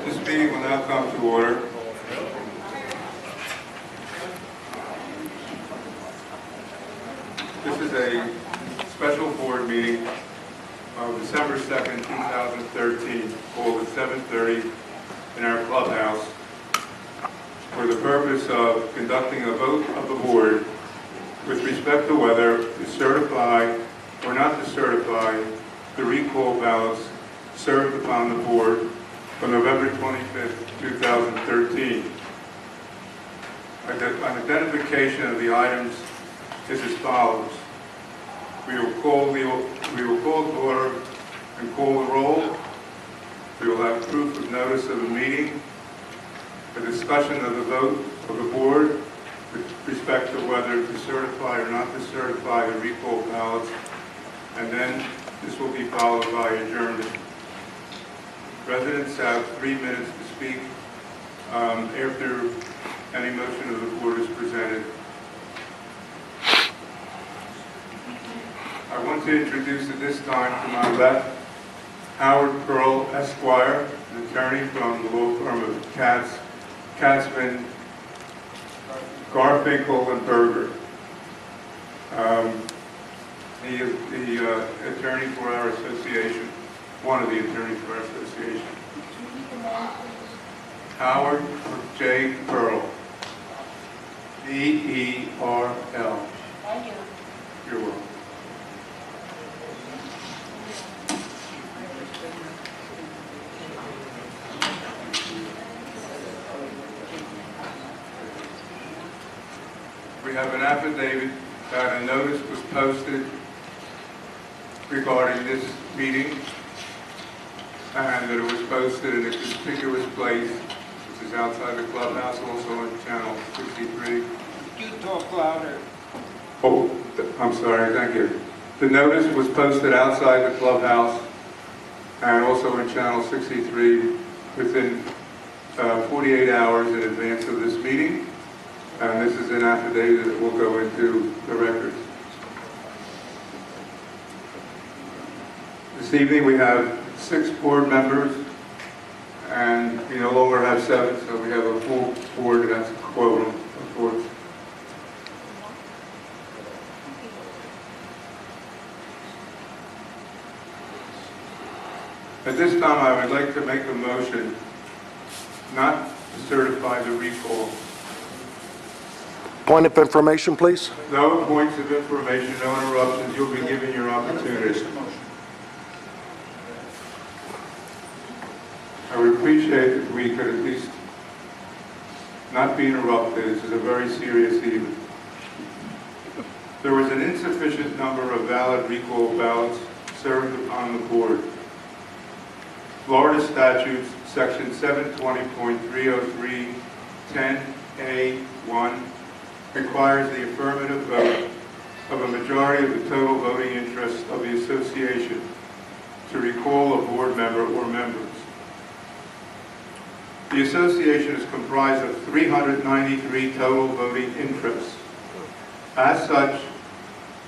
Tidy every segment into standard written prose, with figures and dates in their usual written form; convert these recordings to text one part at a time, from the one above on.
This meeting will now come to order. This is a special board meeting of December 2nd, 2013, called at 7:30 in our clubhouse for the purpose of conducting a vote of the board with respect to whether to certify or not to certify the recall ballots served upon the board on November 25th, 2013. An identification of the items is as follows. We will call to order and call the roll. We will have proof of notice of the meeting, a discussion of the vote of the board with respect to whether to certify or not to certify the recall ballots, and then this will be followed by adjournment. Residents have 3 minutes to speak after any motion of the board is presented. I want to introduce at this time to my left Howard Pearl, Esquire, an attorney from the law firm of Katzman, Garfinkel, and Berger. He is the attorney for our association, one of the attorneys for our association. Howard J. Pearl, E-E-R-L. Thank you. You're welcome. We have an affidavit that a notice was posted regarding this meeting, and that it was posted in a conspicuous place, which is outside the clubhouse, also on channel 63. You talk louder. Oh, I'm sorry, thank you. The notice was posted outside the clubhouse and also on channel 63 within 48 hours in advance of this meeting. And this is an affidavit that will go into the records. This evening we have 6 board members, and we no longer have 7, so we have a full board, and that's a quorum, of course. At this time, I would like to make a motion not to certify the recall. Point of information, please. No points of information, no interruptions. You'll be given your opportunity. I would appreciate if we could at least not be interrupted. This is a very serious evening. There was an insufficient number of valid recall ballots served upon the board. Florida statutes, section 720.303, 10A1, requires the affirmative vote of a majority of the total voting interest of the association to recall a board member or members. The association is comprised of 393 total voting interests. As such,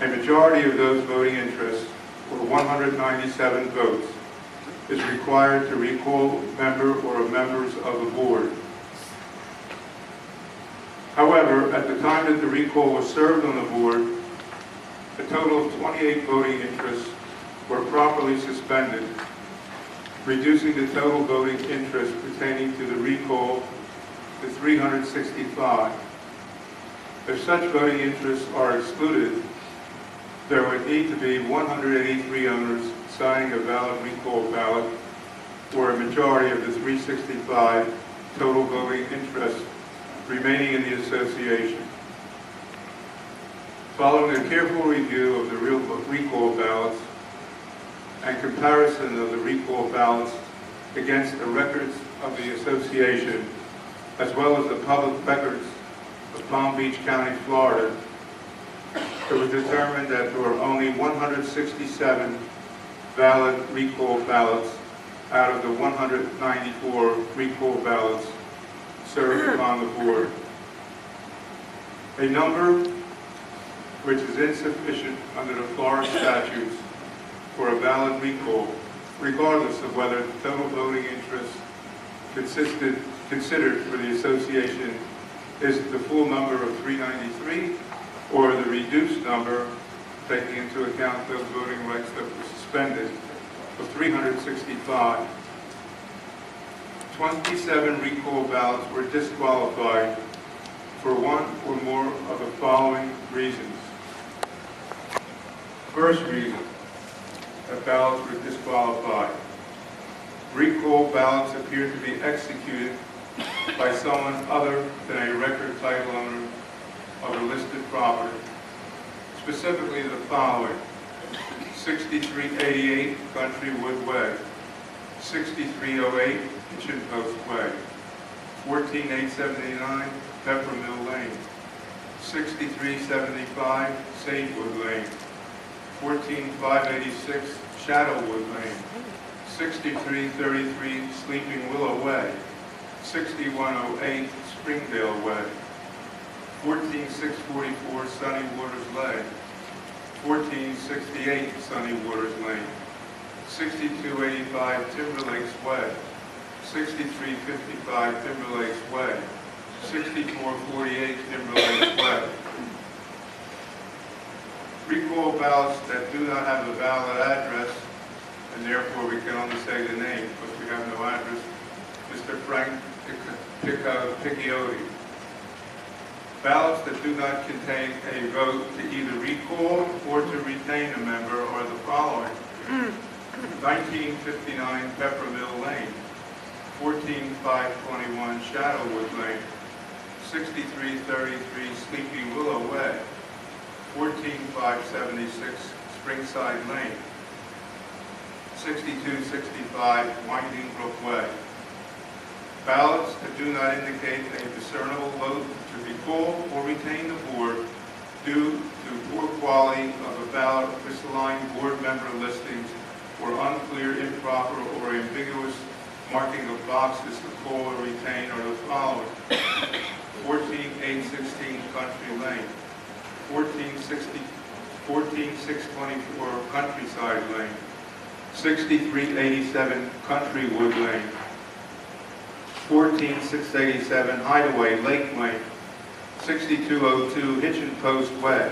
a majority of those voting interests, or 197 votes, is required to recall a member or members of the board. However, at the time that the recall was served on the board, a total of 28 voting interests were properly suspended, reducing the total voting interest pertaining to the recall to 365. If such voting interests are excluded, there would need to be 183 owners signing a valid recall ballot, or a majority of the 365 total voting interests remaining in the association. Following a careful review of the recall ballots and comparison of the recall ballots against the records of the association, as well as the public records of Palm Beach County, Florida, it was determined that there were only 167 valid recall ballots out of the 194 recall ballots served upon the board. A number which is insufficient under the Florida statutes for a valid recall, regardless of whether the total voting interest considered for the association is the full number of 393 or the reduced number, taking into account those voting rights that were suspended, of 365. 27 recall ballots were disqualified for one or more of the following reasons. First reason that ballots were disqualified. Recall ballots appear to be executed by someone other than a record title owner of a listed property. Specifically the following: 6388 Countrywood Way, 6308 Hitchin Post Way, 14879 Peppermill Lane, 6375 Sagewood Lane, 14586 Shadowwood Lane, 6333 Sleeping Willow Way, 6108 Springdale Way, 14644 Sunny Waters Lane, 1468 Sunny Waters Lane, 6285 Timberlakes Way, 6355 Timberlakes Way, 6448 Timberlakes Way. Recall ballots that do not have a valid address, and therefore we can only say the name because we have no address. Mr. Frank Picchiotti. Ballots that do not contain a vote to either recall or to retain a member are the following: 1959 Peppermill Lane, 14521 Shadowwood Lane, 6333 Sleepy Willow Way, 14576 Springside Lane, 6265 Winding Brook Way. Ballots that do not indicate a discernible vote to recall or retain the board due to poor quality of a ballot, misaligned board member listings, or unclear, improper, or ambiguous marking of boxes to call or retain are the following: 14816 Country Lane, 14624 Countryside Lane, 6387 Countrywood Lane, 14687 Hideaway Lake Lane, 6202 Hitchin Post Way,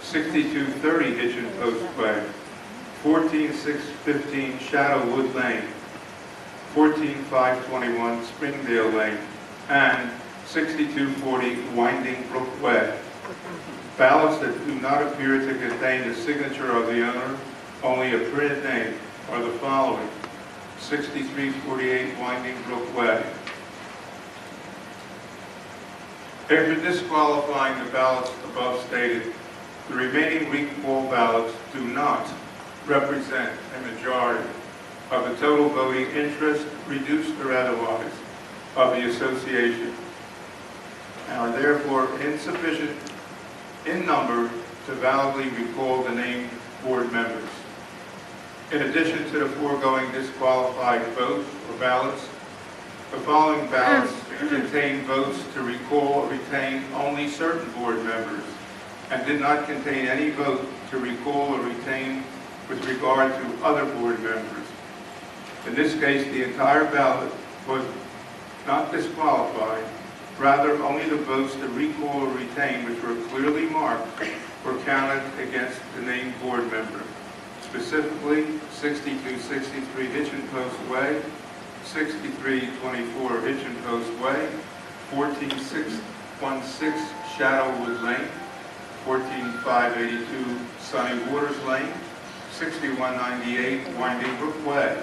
6230 Hitchin Post Way, 14615 Shadowwood Lane, 14521 Springdale Lane, and 6240 Winding Brook Way. Ballots that do not appear to contain the signature of the owner, only a printed name, are the following: 6348 Winding Brook Way. After disqualifying the ballots above stated, the remaining recall ballots do not represent a majority of the total voting interest, reduced or otherwise, of the association, and are therefore insufficient in number to validly recall the named board members. In addition to the foregoing disqualified votes or ballots, the following ballots contain votes to recall or retain only certain board members and did not contain any vote to recall or retain with regard to other board members. In this case, the entire ballot was not disqualified. Rather, only the votes to recall or retain, which were clearly marked, were counted against the named board member. Specifically, 6263 Hitchin Post Way, 6324 Hitchin Post Way, 14616 Shadowwood Lane, 14582 Sunny Waters Lane, 6198 Winding Brook Way.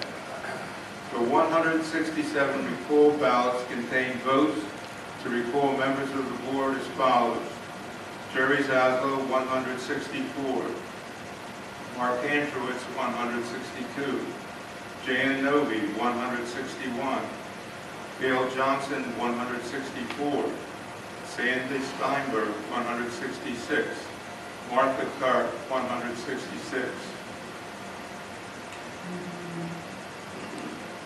The 167 recall ballots contain votes to recall members of the board as follows: Jerry Zaslow, 164. Mark Andrewitz, 162. Jan Novi, 161. Gail Johnson, 164. Sandy Steinberg, 166. Martha Clark, 166.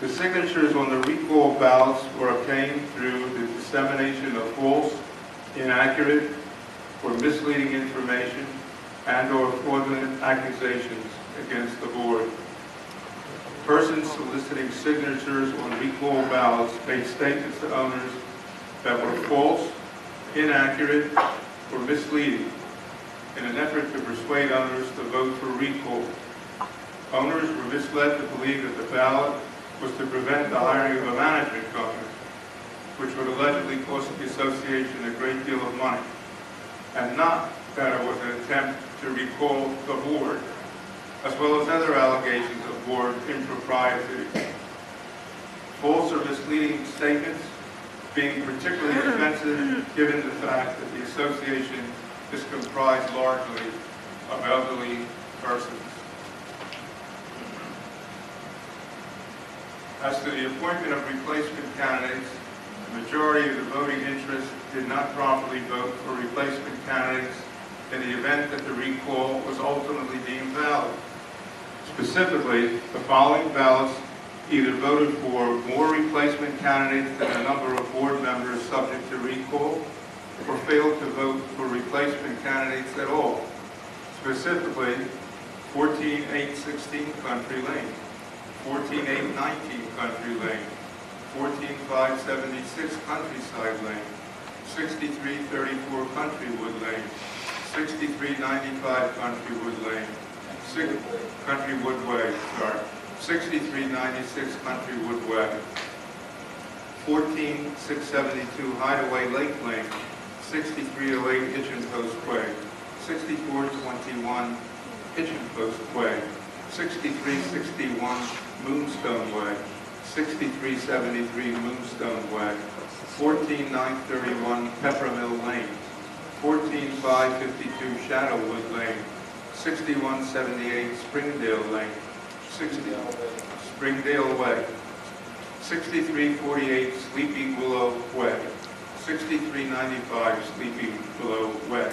The signatures on the recall ballots were obtained through the dissemination of false, inaccurate, or misleading information and/or fraudulent accusations against the board. persons soliciting signatures on recall ballots made statements to owners that were false, inaccurate, or misleading in an effort to persuade owners to vote for recall. Owners were misled to believe that the ballot was to prevent the hiring of a management company, which would allegedly cost the association a great deal of money, and not that it was an attempt to recall the board, as well as other allegations of board impropriety. False or misleading statements being particularly offensive given the fact that the association is comprised largely of elderly persons. As to the appointment of replacement candidates, the majority of the voting interest did not properly vote for replacement candidates in the event that the recall was ultimately deemed valid. Specifically, the following ballots either voted for more replacement candidates than the number of board members subject to recall, or failed to vote for replacement candidates at all. Specifically, 14-816 Country Lane, 14-819 Country Lane, 14-576 Countryside Lane, 6334 Countrywood Lane, 6395 Countrywood Lane, Countrywood Way, 6396 Countrywood Way, 14672 Hideaway Lake Lane, 6308 Hitchin Post Way, 6421 Hitchin Post Way, 6361 Moonstone Way, 6373 Moonstone Way, 14931 Peppermill Lane, 14552 Shadowwood Lane, 6178 Springdale Lane, Springdale Way, 6348 Sleepy Willow Way, 6395 Sleepy Willow Way,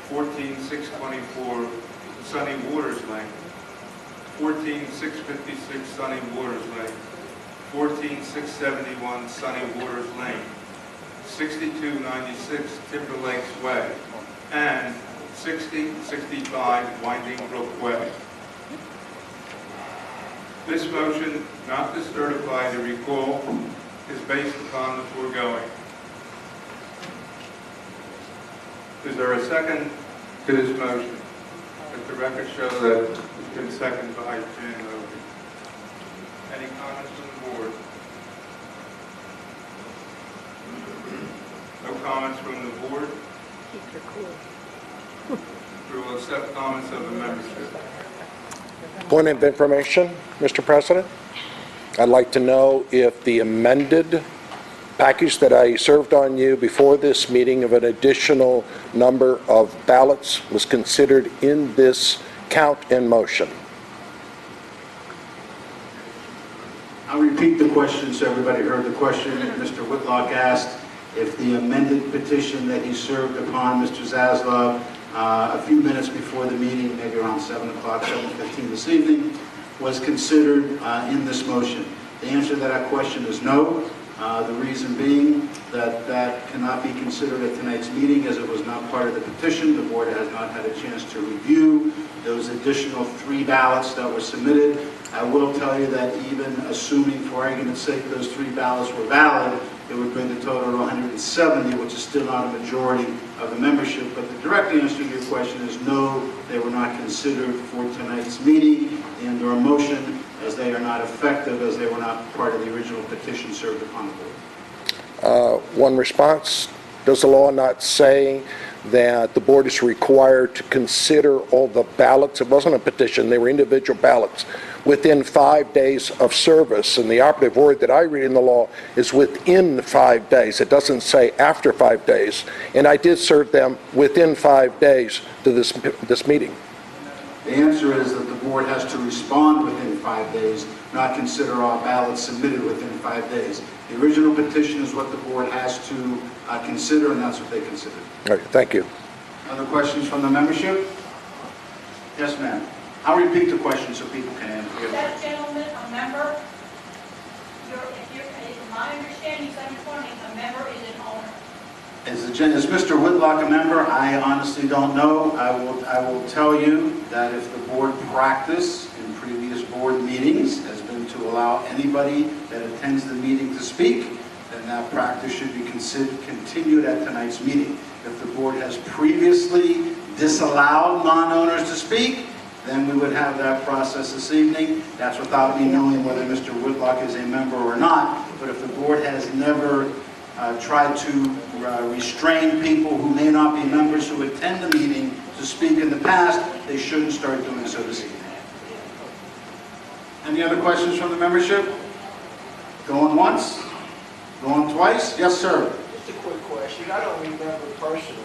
14624 Sunny Waters Lane, 14656 Sunny Waters Lane, 14671 Sunny Waters Lane, 6296 Timberlakes Way, and 6065 Winding Brook Way. This motion, not to certify the recall, is based upon the foregoing. Is there a second to this motion? Let the record show that it's been seconded by Jan Logan. Any comments from the board? No comments from the board? Keep your cool. We will accept comments of the membership. Point of information, Mr. President. I'd like to know if the amended package that I served on you before this meeting of an additional number of ballots was considered in this count and motion. I'll repeat the question so everybody heard the question. Mr. Whitlock asked if the amended petition that he served upon Mr. Zaslav a few minutes before the meeting, maybe around 7 o'clock, 7:15 this evening, was considered in this motion. The answer to that question is no. The reason being that that cannot be considered at tonight's meeting as it was not part of the petition. The board has not had a chance to review those additional 3 ballots that were submitted. I will tell you that even assuming for argument's sake those 3 ballots were valid, it would bring the total to 170, which is still not a majority of the membership. But the direct answer to your question is no, they were not considered for tonight's meeting and or motion, as they are not effective, as they were not part of the original petition served upon the board. One response, does the law not say that the board is required to consider all the ballots? It wasn't a petition, they were individual ballots within 5 days of service, and the operative word that I read in the law is within 5 days. It doesn't say after 5 days, and I did serve them within 5 days to this meeting. The answer is that the board has to respond within 5 days, not consider all ballots submitted within 5 days. The original petition is what the board has to consider, and that's what they considered. All right, thank you. Other questions from the membership? Yes, ma'am. I'll repeat the question so people can answer. Is that gentleman a member? If my understanding is a member is an owner. Is Mr. Whitlock a member? I honestly don't know. I will tell you that if the board practice in previous board meetings has been to allow anybody that attends the meeting to speak, then that practice should be continued at tonight's meeting. If the board has previously disallowed non-owners to speak, then we would have that process this evening. That's without me knowing whether Mr. Whitlock is a member or not. But if the board has never tried to restrain people who may not be members who attend the meeting to speak in the past, they shouldn't start doing so this evening. Any other questions from the membership? Going once? Going twice? Yes, sir. Just a quick question. I don't remember personally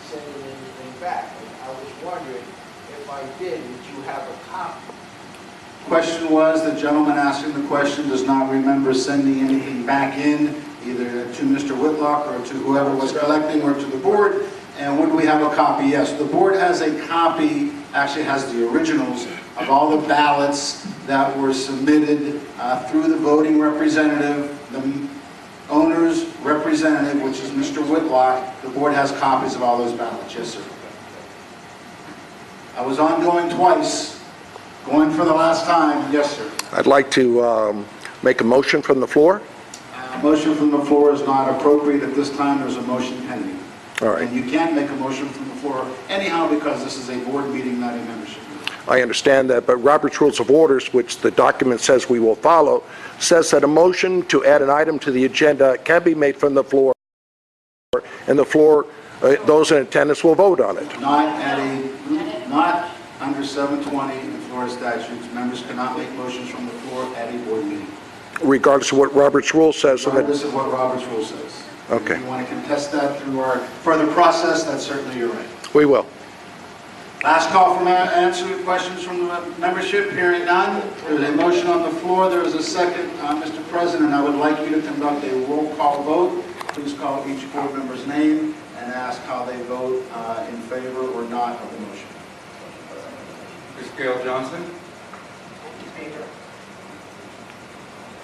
sending anything back. I was wondering if I did, would you have a copy? Question was, the gentleman asking the question does not remember sending anything back in, either to Mr. Whitlock or to whoever was collecting or to the board. And would we have a copy? Yes, the board has a copy, actually has the originals of all the ballots that were submitted through the voting representative, the owner's representative, which is Mr. Whitlock. The board has copies of all those ballots. Yes, sir. I was on going twice, going for the last time. Yes, sir. I'd like to make a motion from the floor. Motion from the floor is not appropriate at this time. There's a motion pending. All right. And you can't make a motion from the floor anyhow because this is a board meeting, not a membership meeting. I understand that, but Robert's Rules of Orders, which the document says we will follow, says that a motion to add an item to the agenda can be made from the floor, and the floor, those in attendance will vote on it. Not under 720 in Florida statutes. Members cannot make motions from the floor at a board meeting. Regardless of what Robert's Rule says. Regardless of what Robert's rule says. Okay. If you want to contest that through our further process, that's certainly your right. We will. Last call for answer questions from the membership. Hearing none. There's a motion on the floor. There is a second. Mr. President, I would like you to conduct a roll call vote. Please call each board member's name and ask how they vote in favor or not of the motion. Ms. Gail Johnson?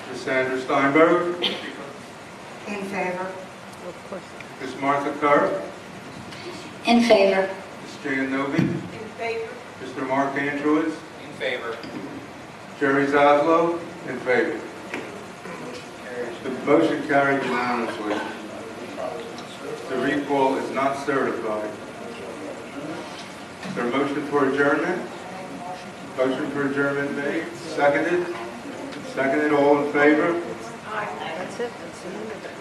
Ms. Sandra Steinberg? In favor. Of course. Ms. Martha Kerr? In favor. Ms. Jan Novi? In favor. Mr. Mark Antrowitz? In favor. Jerry Zaslow? In favor. The motion carried unanimously. The recall is not certified. Is there a motion for adjournment? Motion for adjournment made. Seconded? Seconded. All in favor? That's it. That's the end of it.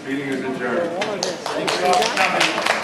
Meeting is adjourned. All of this. Thanks for coming.